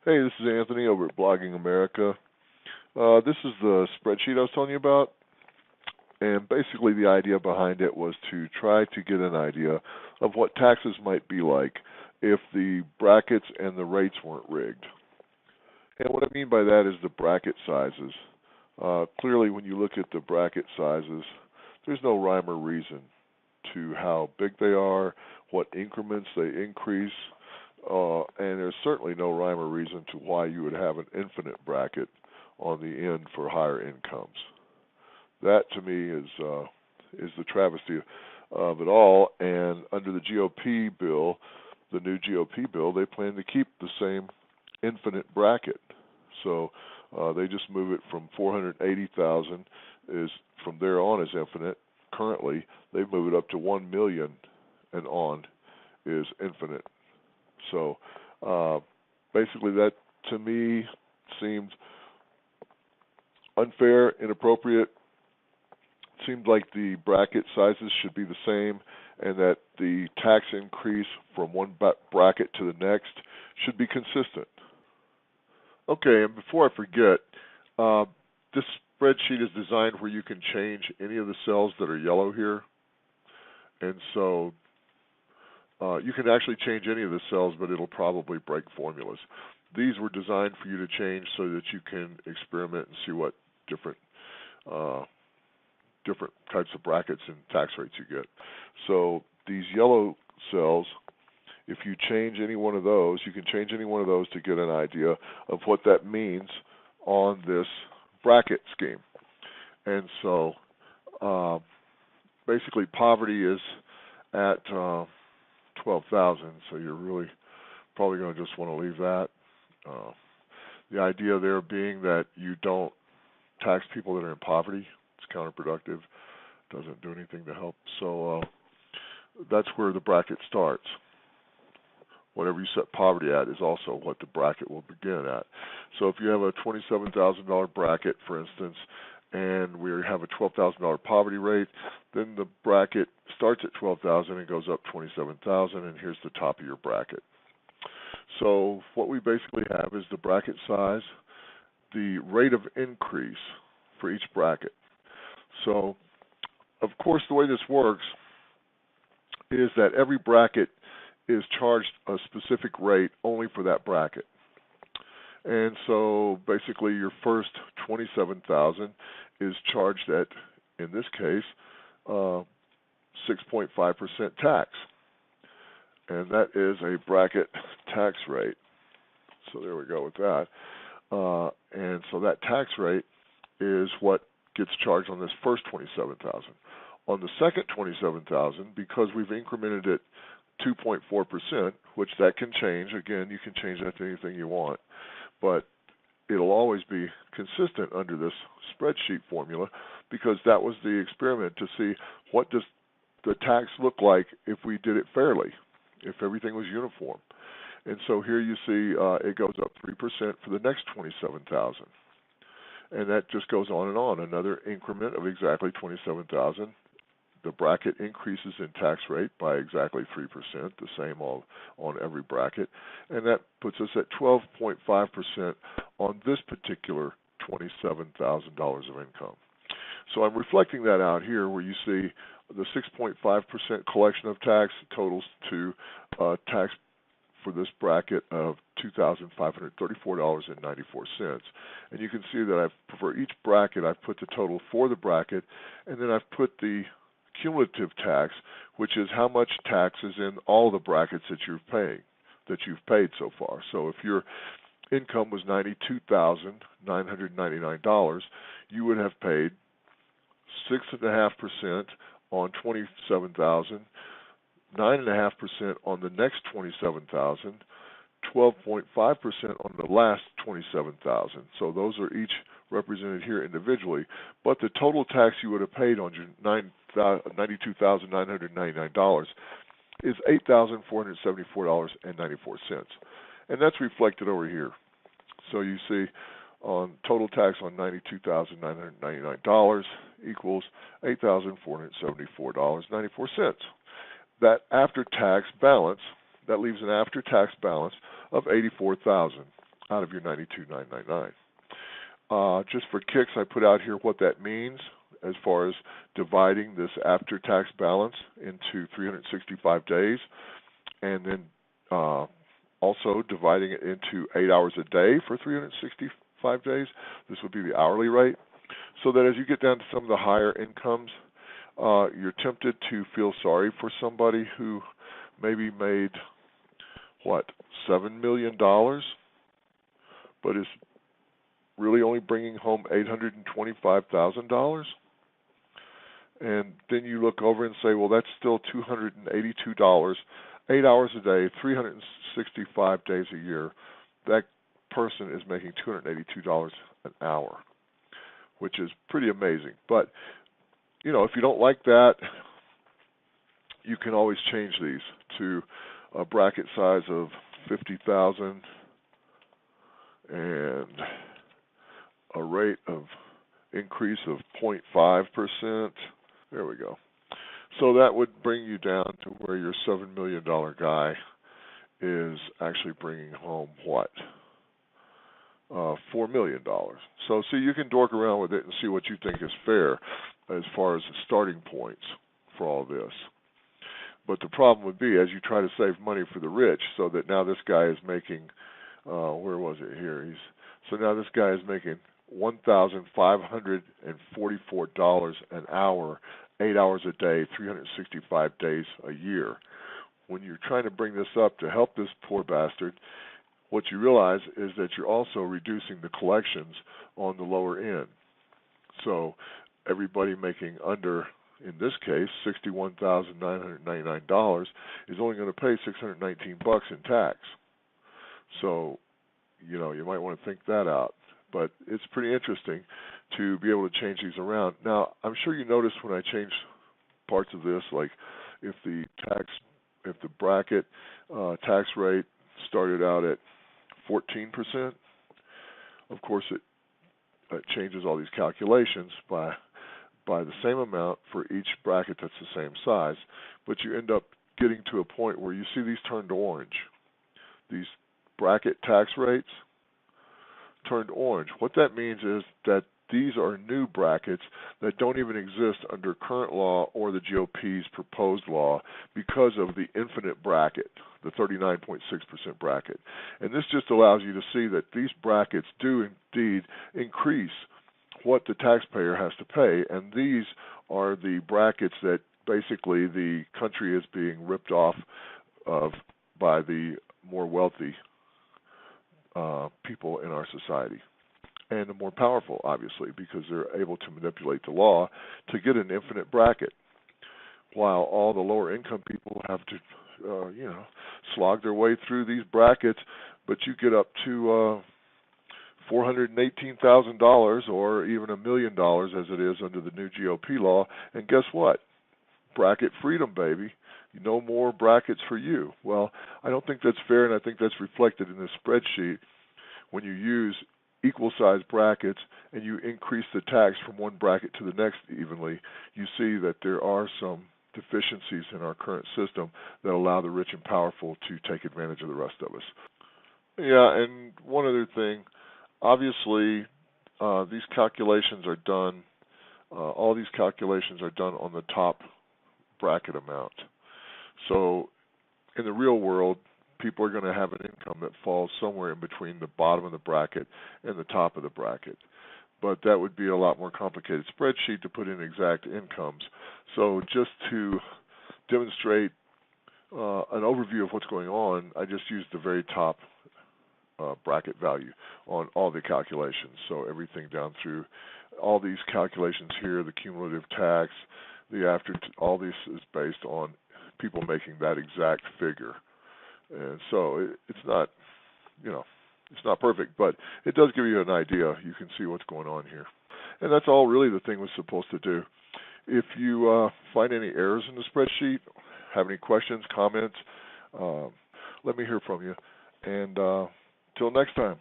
Hey, this is Anthony over at Blogging America. This is the spreadsheet I was telling you about, and basically the idea behind it was to try to get an idea of what taxes might be like if the brackets and the rates weren't rigged. And what I mean by that is the bracket sizes. Clearly, when you look at the bracket sizes, there's no rhyme or reason to how big they are, what increments they increase, and there's certainly no rhyme or reason to why you would have an infinite bracket on the end for higher incomes. That, to me, is the travesty of it all. And under the GOP bill, the new GOP bill, they plan to keep the same infinite bracket. So they just move it from 480,000 is from there on is infinite. Currently, they move it up to 1 million and on is infinite. So basically, that to me seemed unfair, inappropriate. Seemed like the bracket sizes should be the same, and that the tax increase from one bracket to the next should be consistent. Okay, and before I forget, this spreadsheet is designed where you can change any of the cells that are yellow here, and so you can actually change any of the cells, but it'll probably break formulas. These were designed for you to change so that you can experiment and see what different types of brackets and tax rates you get. So these yellow cells, if you change any one of those, you can change any one of those to get an idea of what that means on this bracket scheme. And so basically poverty is at 12,000, so you're really probably going to just want to leave that. The idea there being that you don't tax people that are in poverty. It's counterproductive. Doesn't do anything to help. So that's where the bracket starts. Whatever you set poverty at is also what the bracket will begin at. So if you have a $27,000 bracket, for instance, and we have a $12,000 poverty rate, then the bracket starts at $12,000 and goes up $27,000, and here's the top of your bracket. So what we basically have is the bracket size, the rate of increase for each bracket. So, of course, the way this works is that every bracket is charged a specific rate only for that bracket. And so basically your first $27,000 is charged at, in this case, 6.5% tax. And that is a bracket tax rate. So there we go with that. And so that tax rate is what gets charged on this first $27,000. On the second $27,000, because we've incremented it 2.4%, which that can change. Again, you can change that to anything you want, but it'll always be consistent under this spreadsheet formula because that was the experiment to see what does the tax look like if we did it fairly, if everything was uniform. And so here you see it goes up 3% for the next $27,000. And that just goes on and on, another increment of exactly $27,000. The bracket increases in tax rate by exactly 3%, the same on every bracket, and that puts us at 12.5% on this particular $27,000 of income. So I'm reflecting that out here where you see the 6.5% collection of tax totals to tax for this bracket of $2,534.94. And you can see that for each bracket I've put the total for the bracket, and then I've put the cumulative tax, which is how much tax is in all the brackets that you've paid so far. So if your income was $92,999, you would have paid 6.5% on $27,000, 9.5% on the next $27,000, 12.5% on the last $27,000. So those are each represented here individually, but the total tax you would have paid on your $92,999 is $8,474.94, and that's reflected over here. So you see, on total tax on $92,999 equals $8,474.94. That after-tax balance, that leaves an after-tax balance of $84,000. out of your 92,999. Just for kicks, I put out here what that means as far as dividing this after-tax balance into 365 days, and then also dividing it into 8 hours a day for 365 days. This would be the hourly rate. So that as you get down to some of the higher incomes, you're tempted to feel sorry for somebody who maybe made, $7 million, but is really only bringing home $825,000. And then you look over and say, well, that's still $282, 8 hours a day, 365 days a year. That person is making $282 an hour, which is pretty amazing. But, if you don't like that, you can always change these to a bracket size of 50,000 and a rate of increase of 0.5%. There we go. So that would bring you down to where your $7 million guy is actually bringing home $4 million. So see, you can dork around with it and see what you think is fair as far as the starting points for all this. But the problem would be as you try to save money for the rich, so that now this guy is making, where was it here? So now this guy is making $1,544 an hour, 8 hours a day, 365 days a year. When you're trying to bring this up to help this poor bastard, what you realize is that you're also reducing the collections on the lower end. So everybody making under, in this case, $61,999 is only going to pay $619 in tax. So, you might want to think that out. But it's pretty interesting to be able to change these around. Now, I'm sure you noticed when I changed parts of this, like if the bracket tax rate started out at 14%, of course it changes all these calculations by the same amount for each bracket that's the same size, but you end up getting to a point where you see these turned orange. These bracket tax rates turned orange. What that means is that these are new brackets that don't even exist under current law or the GOP's proposed law because of the infinite bracket, the 39.6% bracket. And this just allows you to see that these brackets do indeed increase what the taxpayer has to pay, and these are the brackets that basically the country is being ripped off of by the more wealthy people in our society, and the more powerful, obviously, because they're able to manipulate the law to get an infinite bracket, while all the lower income people have to, slog their way through these brackets. But you get up to $418,000 or even $1 million, as it is under the new GOP law, and guess what? Bracket freedom, baby. No more brackets for you. Well, I don't think that's fair, and I think that's reflected in this spreadsheet. When you use equal size brackets and you increase the tax from one bracket to the next evenly, you see that there are some deficiencies in our current system that allow the rich and powerful to take advantage of the rest of us. Yeah, and one other thing, obviously these calculations are done, all these calculations are done on the top bracket amount. So in the real world, people are going to have an income that falls somewhere in between the bottom of the bracket and the top of the bracket. But that would be a lot more complicated spreadsheet to put in exact incomes. So just to demonstrate an overview of what's going on, I just used the very top bracket value on all the calculations. So everything down through all these calculations here, the cumulative tax, all this is based on people making that exact figure. And so it's not, it's not perfect, but it does give you an idea. You can see what's going on here. And that's all really the thing was supposed to do. If you find any errors in the spreadsheet, have any questions, comments, let me hear from you. And till next time.